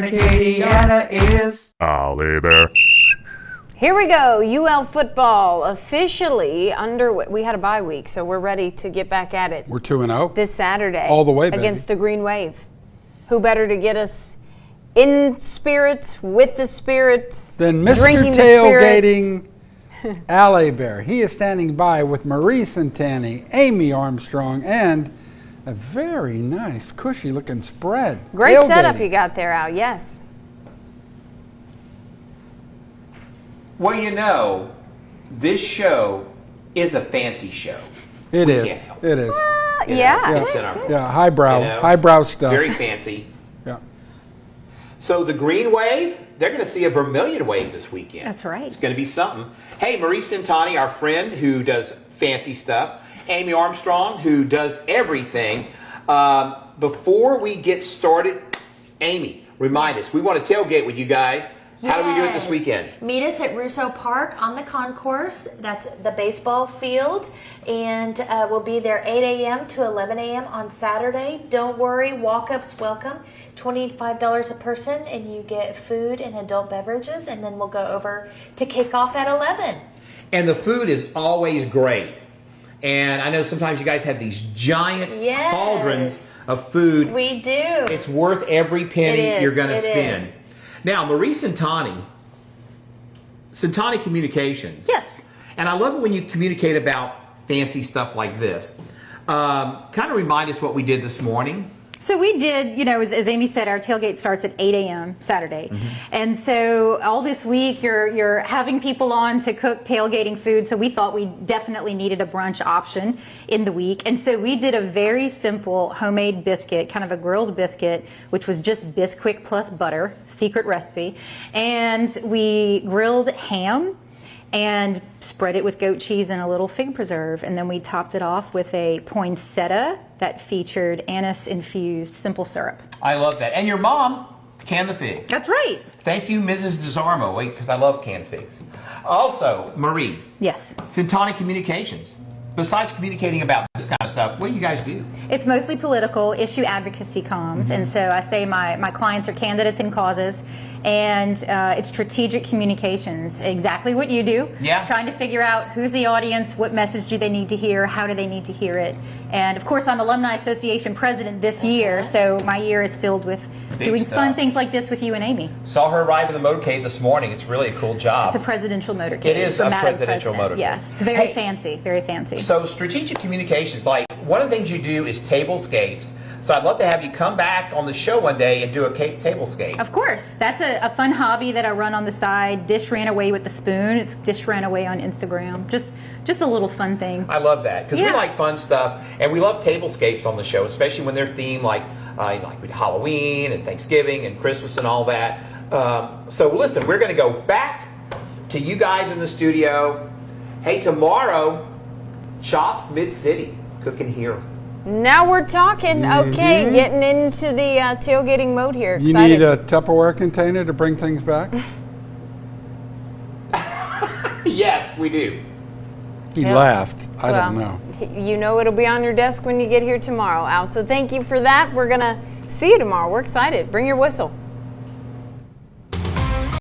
turn Acadiana is Ollie Bear. Here we go. UL football officially underway. We had a bye week, so we're ready to get back at it. We're 2-0. This Saturday. All the way, baby. Against the Green Wave. Who better to get us in spirit, with the spirit, Then Mr. drinking the Tailgating Alley Bear. He is standing by with Marie Santani, Amy Armstrong, and a very nice, cushy looking spread. Great Tailgating. setup you got there, Al. Yes. Well, you know, this show is a fancy show. It We is. can't help It is. You know, Yeah. it's in our- Yeah, highbrow, You know, highbrow stuff. Very fancy. Yeah. So the Green Wave, they're going to see a Vermilion Wave this weekend. That's right. It's going to be something. Hey, Marie Santani, our friend who does fancy stuff. Amy Armstrong, who does everything. Before we get started, Amy, remind us, we want to tailgate with you guys. How do we do it this Yes. weekend? Meet us at Russo Park on the concourse. That's the baseball field. And we'll be there 8 a.m. to 11 a.m. on Saturday. Don't worry, walk-ups welcome. $25 a person, and you get food and adult beverages. And then we'll go over to kick off at 11. And the food is always great. And I know sometimes you guys have these giant Yes. cauldrons of food. We do. It's worth every penny It is, you're going to it spend. is. Now, Marie Santani Communications. Yes. And I love it when you communicate about fancy stuff like this. Kind of remind us what we did this morning. So we did, as Amy said, our tailgate starts at 8 a.m. Saturday. And so all this week you're having people on to cook tailgating food. So we thought we definitely needed a brunch option in the week. And so we did a very simple homemade biscuit, kind of a grilled biscuit, which was just Bisquick plus butter, secret recipe. And we grilled ham and spread it with goat cheese and a little fig preserve. And then we topped it off with a poinsettia that featured anise-infused simple syrup. I love that. And your mom canned the figs. That's right. Thank you, Mrs. DeSarmo. Wait, because I love canned figs. Also, Marie, Yes. Santani Communications. Besides communicating about this kind of stuff, what do you guys do? It's mostly political issue advocacy comms, and so I say my clients are candidates and causes, and it's strategic communications, exactly what you do. Yeah. Trying to figure out who's the audience, what message do they need to hear, how do they need to hear it, and of course I'm Alumni Association president this year, so my year is filled with Big doing stuff. fun things like this with you and Amy. Saw her arrive in the motorcade this morning. It's really a cool job. It's a presidential motorcade. It is for a Madam presidential President. motorcade. Yes, it's very Hey. fancy, very fancy. So strategic communications, like one of the things you do is tablescapes. So I'd love to have you come back on the show one day and do a tablescape. Of course. That's a fun hobby that I run on the side. Dish ran away with the spoon. It's Dish ran away on Instagram. Just a little fun thing. I love that because we Yeah. like fun stuff and we love tablescapes on the show, especially when they're themed like with Halloween and Thanksgiving and Christmas and all that. So listen, we're going to go back to you guys in the studio. Hey, tomorrow, Chops Mid-City, cooking here. Now we're talking. Okay, getting into the tailgating mode here. You Excited. need a Tupperware container to bring things back? Yes, we do. He Yep. laughed. I Well, don't know. You know it'll be on your desk when you get here tomorrow, Al. So thank you for that. We're going to see you tomorrow. We're excited. Bring your whistle.